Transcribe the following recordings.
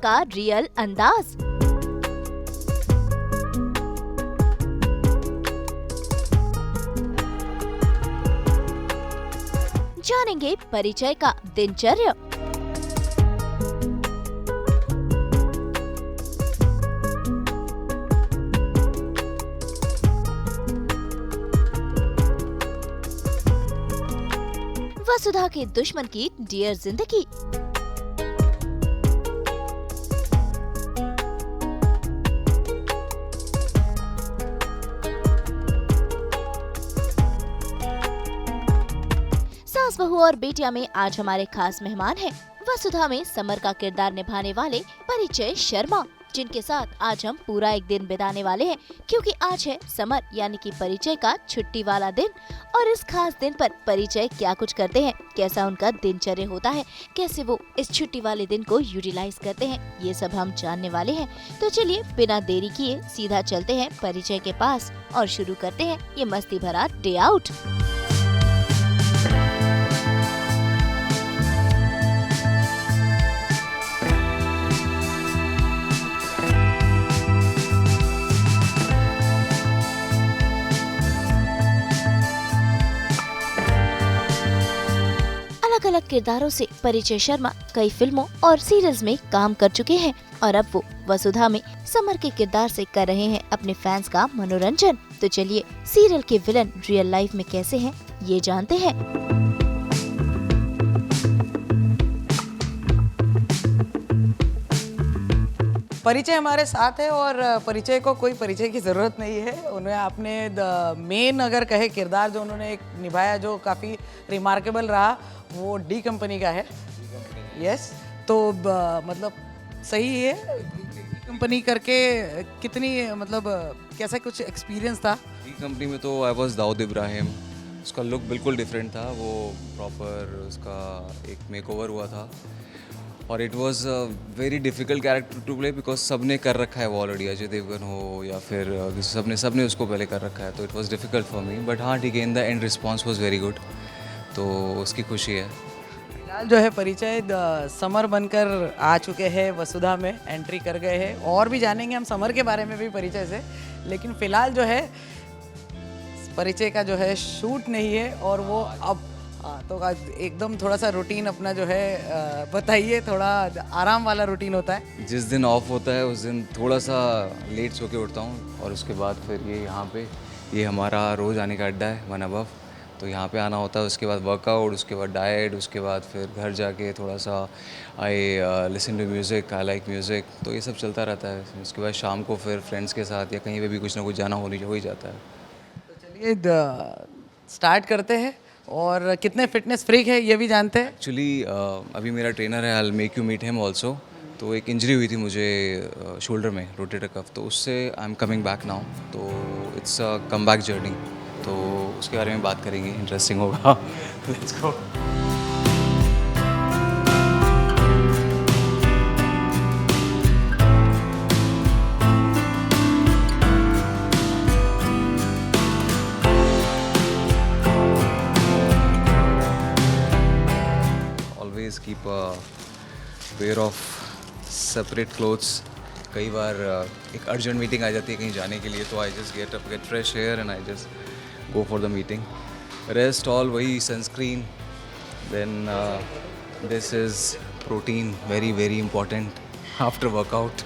का रियल अंदाज। जानेंगे परिचय का दिनचर्या। वसुधा के दुश्मन की डियर जिंदगी। सास बहू और बेटिया में आज हमारे खास मेहमान हैं वसुधा में समर का किरदार निभाने वाले परिचय शर्मा, जिनके साथ आज हम पूरा एक दिन बिताने वाले हैं, क्योंकि आज है समर यानी कि परिचय का छुट्टी वाला दिन। और इस खास दिन पर परिचय क्या कुछ करते हैं, कैसा उनका दिनचर्या होता है, कैसे वो इस छुट्टी वाले दिन को यूटिलाइज करते हैं, ये सब हम जानने वाले हैं। तो चलिए बिना देरी किए सीधा चलते हैं परिचय के पास और शुरू करते हैं ये मस्ती भरा डे आउट। अलग अलग किरदारों से परिचय शर्मा कई फिल्मों और सीरियल्स में काम कर चुके हैं और अब वो वसुधा में समर के किरदार से कर रहे हैं अपने फैंस का मनोरंजन। तो चलिए सीरियल के विलन रियल लाइफ में कैसे हैं ये जानते हैं। परिचय हमारे साथ है और परिचय को कोई परिचय की ज़रूरत नहीं है। उन्हें आपने मेन अगर कहे किरदार जो उन्होंने एक निभाया जो काफ़ी रिमार्केबल रहा, वो डी कंपनी का है। यस, तो मतलब सही है। डी कंपनी करके कितनी मतलब कैसा कुछ एक्सपीरियंस था? डी कंपनी में तो आई वॉज दाऊद इब्राहिम। उसका लुक बिल्कुल डिफरेंट था, वो प्रॉपर उसका एक मेकओवर हुआ था और it was a very difficult character to play because सबने कर रखा है वो ऑलरेडी, अजय देवगन हो या फिर सबने उसको पहले कर रखा है, तो it was difficult for me. But हाँ ठीक है, in the end response was very good, तो उसकी खुशी है। फिलहाल जो है परिचय समर बनकर आ चुके हैं, वसुधा में एंट्री कर गए हैं और भी जानेंगे हम समर के बारे में भी परिचय से। लेकिन फिलहाल जो है परिचय का जो है शूट नहीं है और वो अब तो एकदम थोड़ा सा रूटीन अपना जो है बताइए। थोड़ा आराम वाला रूटीन होता है। जिस दिन ऑफ होता है उस दिन थोड़ा सा लेट सो के उठता हूँ और उसके बाद फिर ये यहाँ पे ये हमारा रोज़ आने का अड्डा है वन अबव, तो यहाँ पे आना होता है। उसके बाद वर्कआउट, उसके बाद डाइट, उसके बाद फिर घर जाके थोड़ा सा I listen to music, I like music, तो ये सब चलता रहता है। उसके बाद शाम को फिर फ्रेंड्स के साथ या कहीं पे भी कुछ ना कुछ जाना हो ही जाता है। तो चलिए स्टार्ट करते हैं। और कितने फिटनेस फ्रीक है ये भी जानते हैं। एक्चुअली अभी मेरा ट्रेनर है, I will make you meet him also. तो एक इंजरी हुई थी मुझे शोल्डर में, रोटेटर कफ, तो उससे I am coming back now, तो it's a come back journey, तो उसके बारे में बात करेंगे, इंटरेस्टिंग होगा। Let's go. Keep a pair of separate clothes. कई बार एक अर्जेंट मीटिंग आ जाती है कहीं जाने के लिए, तो I just get up, get fresh air and I just go for the meeting. Rest all वही sunscreen, then this is protein, very very important after workout.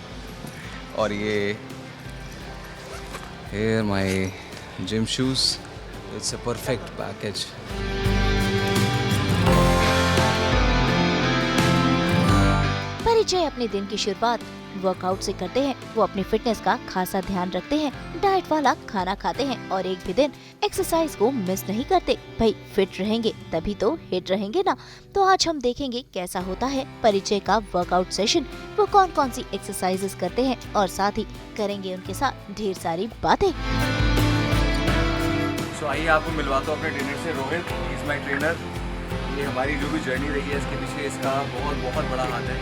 और ये here my gym shoes, it's a perfect package. परिचय अपने दिन की शुरुआत workout से करते हैं। वो अपनी फिटनेस का खासा ध्यान रखते हैं, डाइट वाला खाना खाते हैं और एक भी दिन एक्सरसाइज को मिस नहीं करते। भाई फिट रहेंगे तभी तो हिट रहेंगे ना। तो आज हम देखेंगे कैसा होता है परिचय का वर्कआउट सेशन, वो कौन कौन सी एक्सरसाइजेस करते हैं और साथ ही करेंगे उनके साथ ढेर सारी बातें। तो आइए आपको मिलवाता हूँ अपने ट्रेनर से। Rohit is my trainer. ये हमारी जो भी जर्नी रही है इसके पीछे इसका बहुत बहुत बड़ा हाथ है।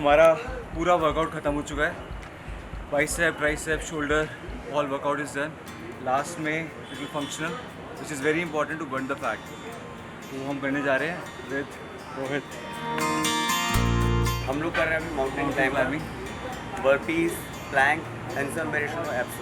हमारा पूरा वर्कआउट ख़त्म हो चुका है. Bicep, tricep, shoulder, all workout is done. Last में little functional which is very important to burn the fat. तो हम करने जा रहे हैं विद रोहित. हम लोग कर रहे हैं अभी mountain climbing, burpees, plank and some variation of abs.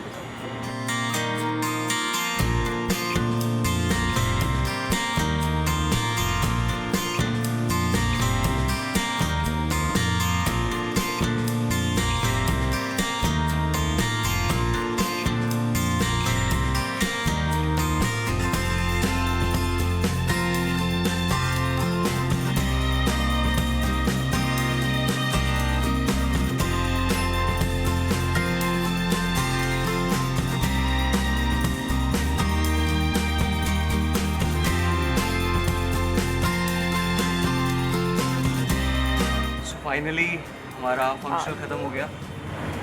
Finally हमारा फंक्शनल ख़त्म हो गया.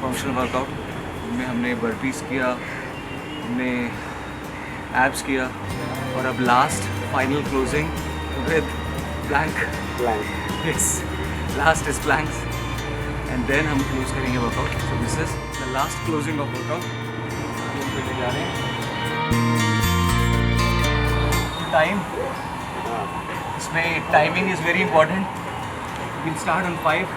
फंक्शनल वर्कआउट में हमने बर्पीज किया, हमने एब्स किया और अब last final closing with plank. Yes, last is planks and then हम क्लोज करेंगे workout. So this is the last closing of workout. हम करने जा रहे हैं. टाइम, इसमें timing is very important. We'll start on 5.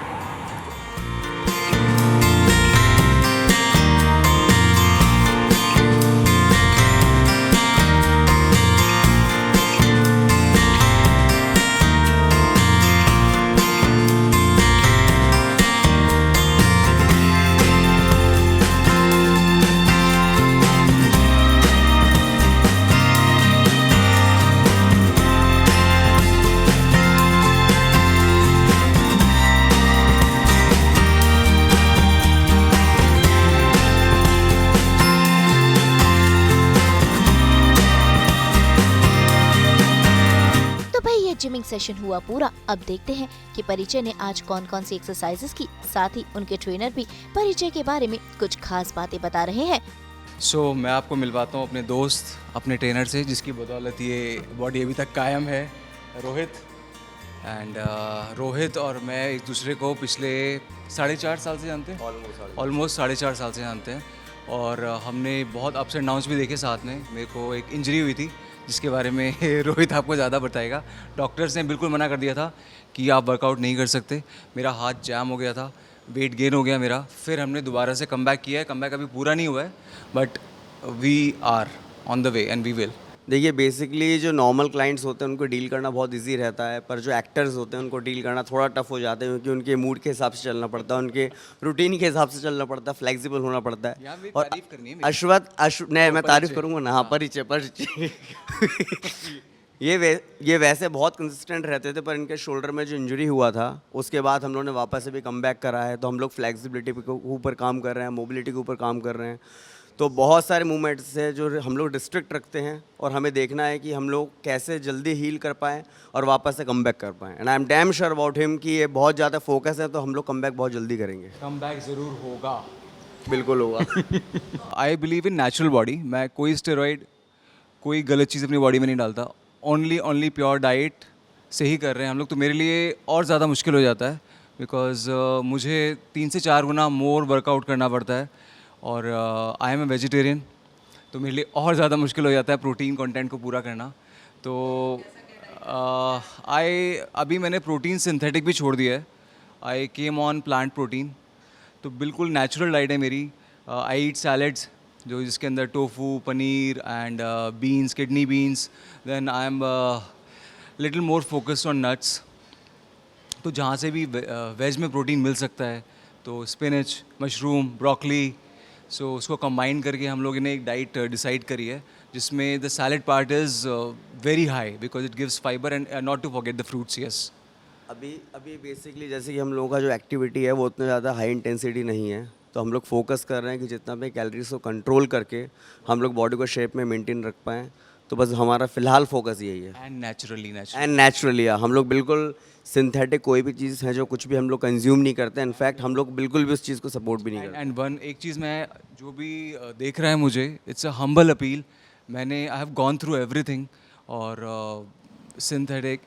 Gymming session हुआ पूरा. अब देखते हैं कि परिचय ने आज कौन कौन सी एक्सरसाइजेस की. साथ ही उनके ट्रेनर भी परिचय के बारे में कुछ खास बातें बता रहे हैं. सो मैं आपको मिलवाता हूँ अपने दोस्त, अपने ट्रेनर से, जिसकी बदौलत ये बॉडी अभी तक कायम है, रोहित. एंड रोहित और मैं एक दूसरे को पिछले 4.5 साल से जानते हैं. ऑलमोस्ट 4.5 साल से जानते हैं. और हमने बहुत अप्स एंड डाउन्स भी देखे साथ में. मेरे को एक इंजरी हुई थी जिसके बारे में रोहित आपको ज़्यादा बताएगा. डॉक्टर्स ने बिल्कुल मना कर दिया था कि आप वर्कआउट नहीं कर सकते. मेरा हाथ जैम हो गया था, वेट गेन हो गया मेरा. फिर हमने दोबारा से कम बैक किया है. कम बैक अभी पूरा नहीं हुआ है, but we are on the way and we will. देखिए, बेसिकली जो नॉर्मल क्लाइंट्स होते हैं उनको डील करना बहुत इजी रहता है, पर जो एक्टर्स होते हैं उनको डील करना थोड़ा टफ हो जाता है, क्योंकि उनके मूड के हिसाब से चलना पड़ता है, उनके रूटीन के हिसाब से चलना पड़ता है, फ्लेक्सिबल होना पड़ता है. और नहीं, मैं तारीफ करूँगा ना. हाँ, परिचय ये वैसे बहुत कंसिस्टेंट रहते थे, पर इनके शोल्डर में जो इंजरी हुआ था उसके बाद हम लोगों ने वापस से भी कम बैक करा है. तो हम लोग फ्लेक्सिबिलिटी के ऊपर काम कर रहे हैं, मोबिलिटी के ऊपर काम कर रहे हैं. तो बहुत सारे मूवमेंट्स हैं जो हम लोग डिस्ट्रिक्ट रखते हैं, और हमें देखना है कि हम लोग कैसे जल्दी हील कर पाएँ और वापस से कम बैक कर पाएँ. And I am damn sure about him कि ये बहुत ज़्यादा फोकस है, तो हम लोग कम बैक बहुत जल्दी करेंगे. कम बैक ज़रूर होगा, बिल्कुल होगा. I believe in natural body. मैं कोई स्टेरॉइड, कोई गलत चीज़ अपनी बॉडी में नहीं डालता. ओनली प्योर डाइट से ही कर रहे हैं हम लोग. तो मेरे लिए और ज़्यादा मुश्किल हो जाता है, बिकॉज मुझे 3 से 4 गुना मोर वर्कआउट करना पड़ता है. और आई एम ए वेजिटेरियन, तो मेरे लिए और ज़्यादा मुश्किल हो जाता है प्रोटीन कंटेंट को पूरा करना. तो अभी मैंने प्रोटीन सिंथेटिक भी छोड़ दिया है. आई केम ऑन प्लांट प्रोटीन. तो बिल्कुल नेचुरल डाइट है मेरी. आई ईट सैलड्स, जो जिसके अंदर tofu, paneer and beans, kidney beans. Then I am little more focused on nuts. तो जहाँ से भी वेज में प्रोटीन मिल सकता है, तो स्पिनच, मशरूम, ब्रोकली, सो उसको कंबाइन करके हम लोगों ने एक डाइट डिसाइड करी है, जिसमें the salad part is very high because it gives fibre and not to forget the fruits. Yes, अभी बेसिकली जैसे कि हम लोगों का जो एक्टिविटी है वो उतना ज़्यादा हाई इंटेंसिटी नहीं है, तो हम लोग फोकस कर रहे हैं कि जितना भी कैलोरीज को कंट्रोल करके हम लोग बॉडी को शेप में मेंटेन रख पाएँ. तो बस हमारा फिलहाल फोकस यही है. एंड नेचुरली हम लोग बिल्कुल सिंथेटिक कोई भी चीज़ है जो कुछ भी हम लोग कंज्यूम नहीं करते. इनफैक्ट हम लोग बिल्कुल भी उस चीज़ को सपोर्ट भी नहीं करते. एंड एक चीज़ मैं जो भी देख रहा है मुझे, it's a humble appeal. I have gone through everything, और सिंथेटिक,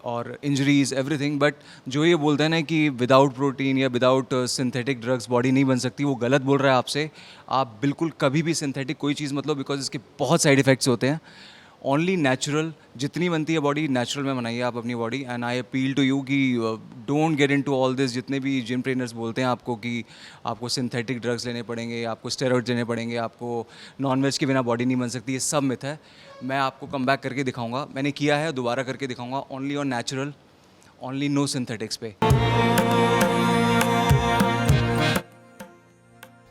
और इंजरीज एवरीथिंग, बट जो ये बोलते हैं ना कि विदाउट प्रोटीन या विदाउट सिंथेटिक ड्रग्स बॉडी नहीं बन सकती, वो गलत बोल रहा है आपसे। आप बिल्कुल कभी भी सिंथेटिक कोई चीज़ मत लो, बिकॉज इसके बहुत साइड इफ़ेक्ट्स होते हैं। ओनली नेचुरल जितनी बनती है बॉडी, नेचुरल में बनाइए आप अपनी body. And I appeal to you कि don't get into all this. जितने भी जिम ट्रेनर्स बोलते हैं आपको कि आपको सिंथेटिक ड्रग्स लेने पड़ेंगे, आपको स्टेरॉइड्स लेने पड़ेंगे, आपको नॉनवेज के बिना बॉडी नहीं बन सकती, ये सब मिथ है। मैं आपको कम बैक करके दिखाऊंगा, मैंने किया है, दोबारा करके दिखाऊंगा। Only on natural, only no synthetics पे।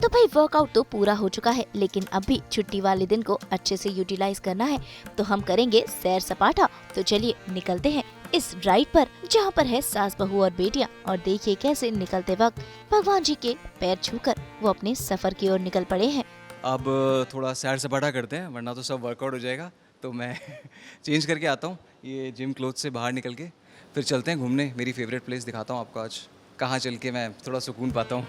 तो भाई वर्कआउट तो पूरा हो चुका है, लेकिन अब भी छुट्टी वाले दिन को अच्छे से यूटिलाइज करना है, तो हम करेंगे सैर सपाटा। तो चलिए निकलते हैं इस राइड पर, जहाँ पर है सास बहू और बेटियाँ। और देखिए कैसे निकलते वक्त भगवान जी के पैर छूकर वो अपने सफर की ओर निकल पड़े हैं। अब थोड़ा सैर सपाटा करते हैं, वरना तो सब वर्कआउट हो जाएगा। तो मैं चेंज करके आता हूँ ये जिम क्लोथ से बाहर निकल के, फिर चलते हैं घूमने। मेरी फेवरेट प्लेस दिखाता हूँ आपको आज, कहाँ चल के मैं थोड़ा सुकून पाता हूँ।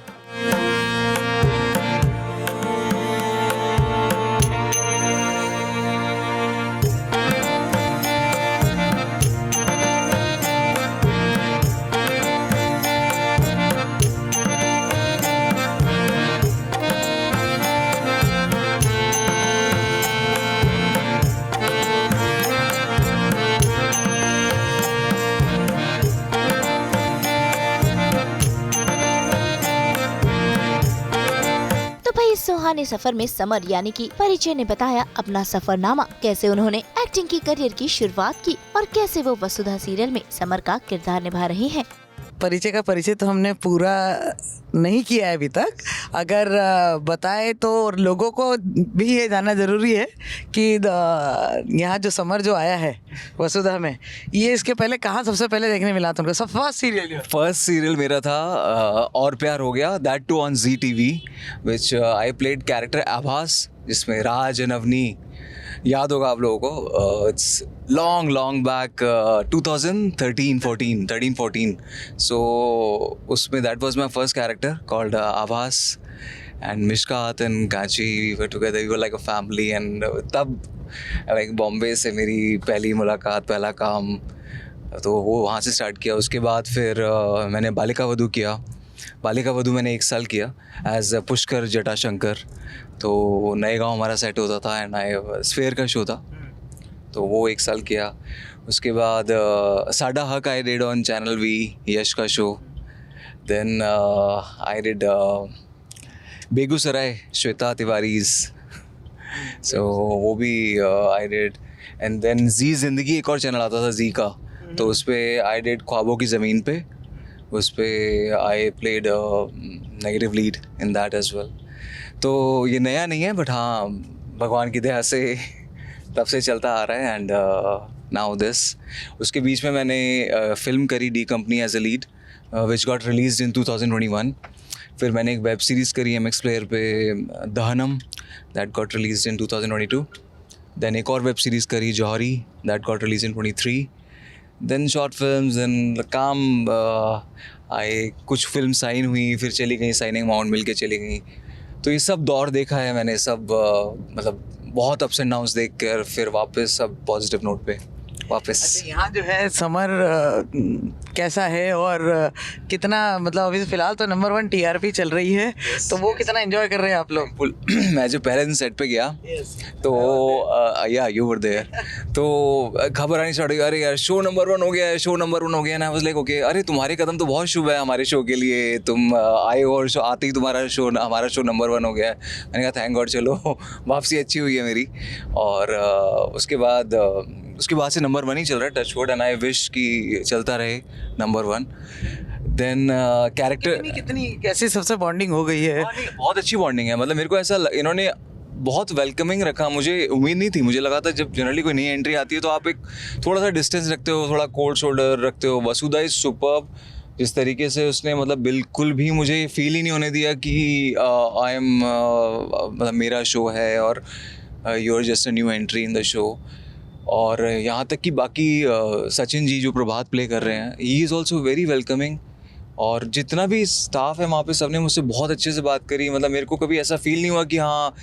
इस सुहाने सफर में समर यानी कि परिचय ने बताया अपना सफरनामा, कैसे उन्होंने एक्टिंग की करियर की शुरुआत की और कैसे वो वसुधा सीरियल में समर का किरदार निभा रही हैं। परिचय का परिचय तो हमने पूरा नहीं किया है अभी तक। अगर बताए तो लोगों को भी ये जानना ज़रूरी है कि यहाँ जो समर जो आया है वसुधा में, ये इसके पहले कहाँ सबसे पहले देखने मिला था उनको? फर्स्ट सीरियल मेरा था और प्यार हो गया, that too on Zee TV, which I played character Abhas, जिसमें राज एंड अवनी, याद होगा आप लोगों को। इट्स लॉन्ग बैक 2013-14 सो उसमें that was my first character called Abhas. And Mishkat and Kanchi, we were together, we were like a family. And तब लाइक बॉम्बे से मेरी पहली मुलाकात, पहला काम, तो वो वहाँ से स्टार्ट किया। उसके बाद फिर मैंने बालिका वधू किया। बालिका वधू मैंने 1 साल किया एज पुष्कर जटाशंकर। तो नए गांव हमारा सेट होता था एंड स्फेयर का शो था, तो वो 1 साल किया। उसके बाद Saada Haq I did on channel V, Yash का शो। Then I did Begusarai, Shweta Tiwari's, so वो भी I did. And then Zee Zindagi एक और चैनल आता था जी का, तो उस पर आई डिड ख्वाबों की ज़मीन पे, उस पर I played negative lead in that as well. तो ये नया नहीं है, बट हाँ भगवान की दया से तब से चलता आ रहा है। And now this. उसके बीच में मैंने फिल्म करी D company as a lead, which got released in 2021। फिर मैंने एक वेब सीरीज़ करी MX प्लेयर पे, Dahanam, that got released in 2022। Then एक और वेब सीरीज़ करी Jauhari, that got release in 23। Then short films and काम आए, कुछ फिल्म साइन हुई, फिर चली गई, साइनिंग अमाउंट मिल के चली गई। तो ये सब दौर देखा है मैंने, सब मतलब बहुत अप्स एंड डाउन्स देख कर फिर वापस सब पॉजिटिव नोट पे वापस। अच्छा, यहाँ जो है समर कैसा है और कितना, मतलब अभी फिलहाल तो नंबर 1 TRP चल रही है, तो वो कितना एंजॉय कर रहे हैं आप लोग? मैं जो पहले दिन सेट पे गया तो या यू वर देयर, तो खबर आनी स्टार्ट हुई, अरे यार शो नंबर 1 हो गया है, शो नंबर 1 हो गया है। आई वाज लाइक ओके, अरे तुम्हारे कदम तो बहुत शुभ है हमारे शो के लिए, तुम आए हो और शो आते ही तुम्हारा शो, हमारा शो नंबर 1 हो गया है। मैंने कहा थैंक गॉड, चलो वापसी अच्छी हुई है मेरी। और उसके बाद से नंबर 1 ही चल रहा है, touch wood, and I wish कि चलता रहे नंबर 1। देन कैरेक्टर कितनी कैसे सबसे बॉन्डिंग हो गई है? बहुत अच्छी बॉन्डिंग है, मतलब मेरे को ऐसा इन्होंने बहुत वेलकमिंग रखा, मुझे उम्मीद नहीं थी। मुझे लगा था जब जनरली कोई नई एंट्री आती है तो आप एक थोड़ा सा डिस्टेंस रखते हो, थोड़ा कोल्ड शोल्डर रखते हो। वसुधा इज सुपर्ब, जिस तरीके से उसने मतलब बिल्कुल भी मुझे फील ही नहीं होने दिया कि आई एम मतलब मेरा शो है और you are just a new entry in the show. और यहाँ तक कि बाकी सचिन जी जो प्रभात प्ले कर रहे हैं, he is also very welcoming, और जितना भी स्टाफ है वहाँ पे सबने मुझसे बहुत अच्छे से बात करी, मतलब मेरे को कभी ऐसा फील नहीं हुआ कि हाँ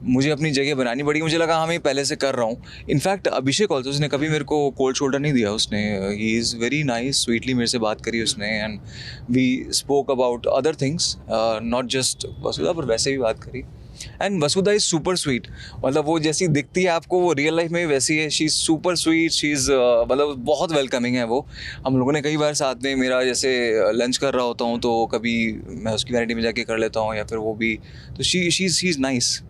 मुझे अपनी जगह बनानी पड़ेगी, मुझे लगा हाँ मैं पहले से कर रहा हूँ। इनफैक्ट अभिषेक ऑल्सो, उसने कभी मेरे को कोल्ड शोल्डर नहीं दिया, उसने he is very nice, sweetly मेरे से बात करी उसने, and we spoke about other things, not just Vasudha, पर वैसे भी बात करी। And Vasudha is super sweet, मतलब वो जैसी दिखती है आपको वो रियल लाइफ में भी वैसी है। She is super sweet, she is मतलब बहुत वेलकमिंग है वो। हम लोगों ने कई बार साथ में, मेरा जैसे लंच कर रहा होता हूँ तो कभी मैं उसकी वैनिटी में जाके कर लेता हूँ या फिर वो भी, तो शी इज़ नाइस।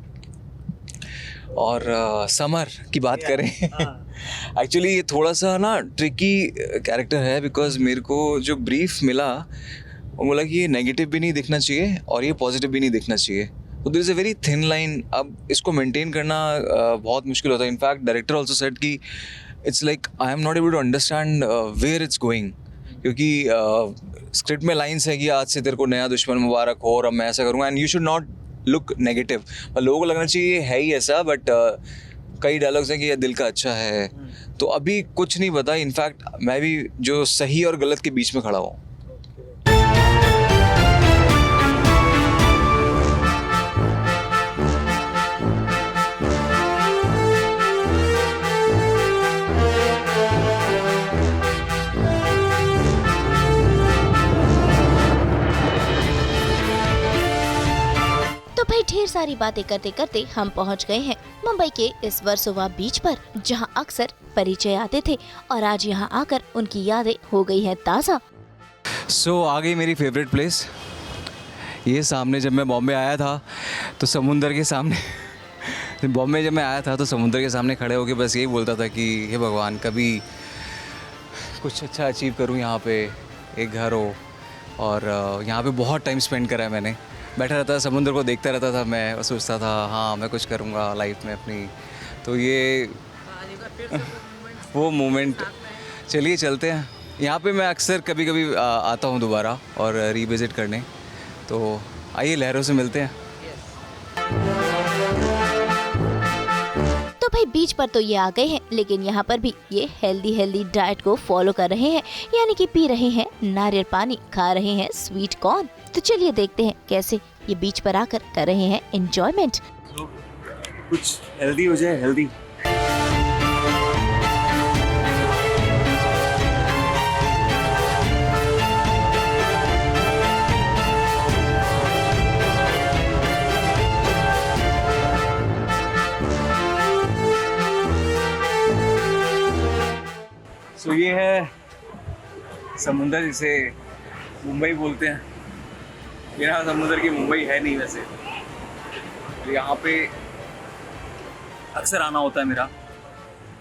और समर की बात करें, एक्चुअली ये थोड़ा सा ना ट्रिकी कैरेक्टर है, बिकॉज मेरे को जो ब्रीफ मिला वो बोला कि ये नेगेटिव भी नहीं दिखना चाहिए और ये पॉजिटिव भी नहीं दिखना चाहिए, तो there is a very thin line. अब इसको मेंटेन करना बहुत मुश्किल होता है। इनफैक्ट डायरेक्टर ऑल्सो सेड कि it's like I am not able to understand where it's going, क्योंकि स्क्रिप्ट में लाइन्स है कि आज से तेरे को नया दुश्मन मुबारक हो और अब मैं ऐसा करूँगा, and you should not look negative. लोगों को लगना चाहिए ये है ही ऐसा, बट कई डायलॉग्स हैं कि ये दिल का अच्छा है, तो अभी कुछ नहीं पता। इनफैक्ट मैं भी जो सही और गलत के बीच में खड़ा हूँ। तो भाई ढेर सारी बातें करते करते हम पहुंच गए हैं मुंबई के इस वर्सोवा बीच पर, जहां अक्सर परिचय आते थे और आज यहां आकर उनकी यादें हो गई हैं ताज़ा। सो आ गई मेरी फेवरेट प्लेस। ये सामने जब मैं बॉम्बे आया था तो समुंदर के सामने बॉम्बे जब मैं आया था तो समुंदर के सामने खड़े होकर बस यही बोलता था कि हे भगवान कभी कुछ अच्छा अचीव करूँ, यहाँ पे एक घर हो, और यहाँ पे बहुत टाइम स्पेंड करा है मैंने। बैठा रहता था, समुंदर को देखता रहता था मैं, और सोचता था हाँ मैं कुछ करूँगा लाइफ में अपनी, तो ये वो मोमेंट। चलिए चलते हैं। यहाँ पे मैं अक्सर कभी कभी आता हूँ दोबारा और रीविज़िट करने, तो आइए लहरों से मिलते हैं। तो भाई बीच पर तो ये आ गए हैं, लेकिन यहाँ पर भी ये हेल्दी डाइट को फॉलो कर रहे हैं, यानी कि पी रहे हैं नारियल पानी, खा रहे हैं स्वीट कॉर्न। तो चलिए देखते हैं कैसे ये बीच पर आकर कर रहे हैं एंजॉयमेंट। कुछ हेल्दी हो जाए, हेल्दी। सो ये है समुंदर, जिसे मुंबई बोलते हैं। यहाँ समुंदर की मुंबई है नहीं वैसे, यहाँ पे अक्सर आना होता है मेरा।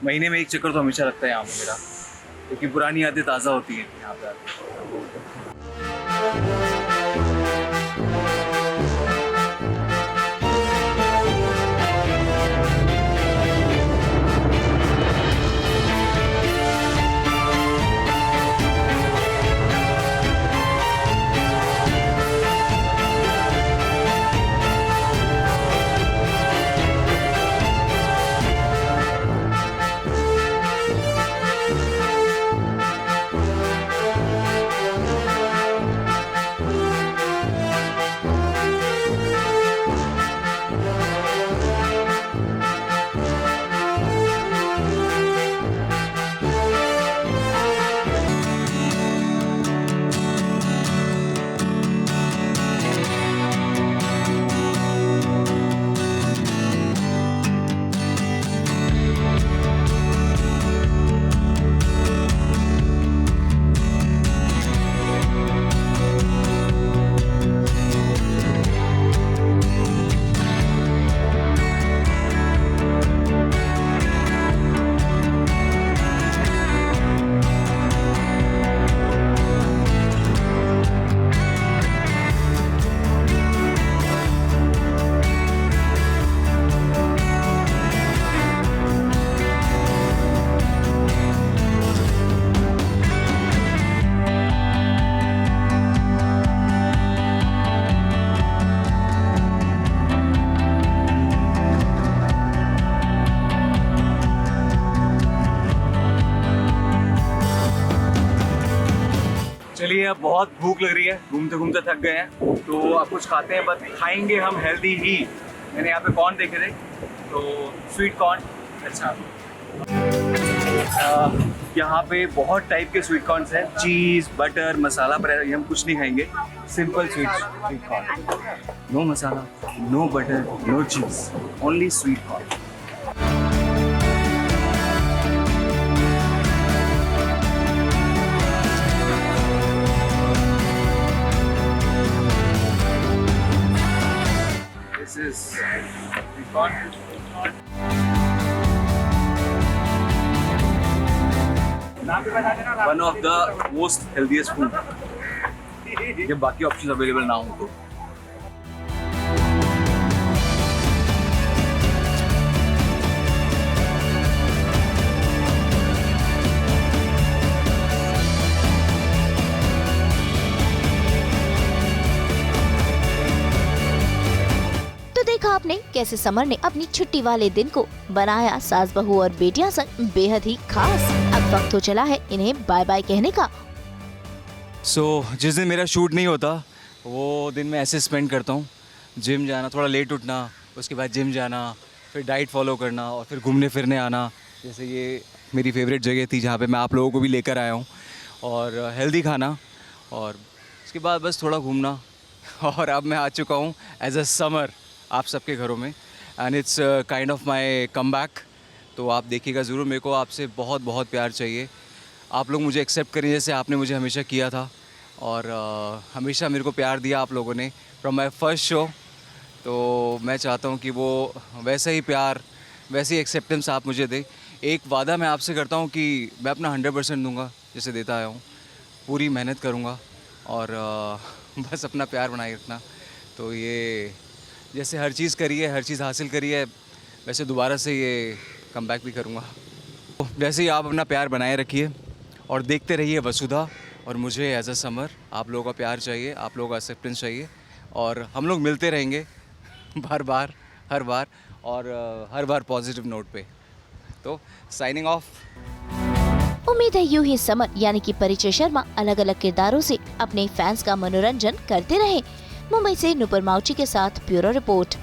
महीने में एक चक्कर तो हमेशा लगता है यहाँ पे मेरा, क्योंकि पुरानी यादें ताज़ा होती हैं यहाँ पे आके। अब बहुत भूख लग रही है, घूमते घूमते थक गए हैं, तो अब कुछ खाते हैं, बट खाएंगे हम हेल्दी ही। मैंने यहाँ पे कॉर्न देखे थे, तो स्वीट कॉर्न। अच्छा, यहाँ पे बहुत टाइप के स्वीट कॉर्न्स हैं, चीज़, बटर, मसाला पर हम कुछ नहीं खाएंगे, simple sweet corn, no masala, no butter, no cheese, only sweet corn. This is sweet corn. One of the most healthiest food. जब बाकी ऑप्शंस अवेलेबल ना हो तो। तो देखा आपने कैसे समर ने अपनी छुट्टी वाले दिन को बनाया सास बहू और बेटियां संग बेहद ही खास। अब वक्त हो चला है इन्हें बाय बाय कहने का। जिस दिन मेरा शूट नहीं होता वो दिन मैं ऐसे स्पेंड करता हूँ, जिम जाना, थोड़ा लेट उठना, उसके बाद जिम जाना, फिर डाइट फॉलो करना और फिर घूमने फिरने आना। जैसे ये मेरी फेवरेट जगह थी जहाँ पे मैं आप लोगों को भी लेकर आया हूँ, और हेल्दी खाना, और उसके बाद बस थोड़ा घूमना। और अब मैं आ चुका हूँ एज अ समर आप सबके घरों में, and it's kind of my come back. तो आप देखिएगा ज़रूर, मेरे को आपसे बहुत बहुत प्यार चाहिए। आप लोग मुझे एक्सेप्ट करें जैसे आपने मुझे हमेशा किया था, और हमेशा मेरे को प्यार दिया आप लोगों ने फ्रॉम माई फर्स्ट शो। तो मैं चाहता हूँ कि वो वैसा ही प्यार, वैसी ही एक्सेप्टेंस आप मुझे दें। एक वादा मैं आपसे करता हूँ कि मैं अपना 100% दूंगा, जैसे देता आया हूँ, पूरी मेहनत करूँगा, और बस अपना प्यार बनाए रखना। तो ये जैसे हर चीज़ करी है, हर चीज़ हासिल करी है, वैसे दोबारा से ये कम बैक भी करूँगा। तो वैसे ही आप अपना प्यार बनाए रखिए और देखते रहिए वसुधा। और मुझे एज अ समर आप लोगों का प्यार चाहिए, आप लोगों का एक्सेप्टेंस चाहिए, और हम लोग मिलते रहेंगे हर बार, और हर बार पॉजिटिव नोट पे। तो साइनिंग ऑफ। उम्मीद है यूं ही समर यानी कि परिचय शर्मा अलग अलग किरदारों से अपने फैंस का मनोरंजन करते रहे। मुंबई से नुपुर माउची के साथ ब्यूरो रिपोर्ट।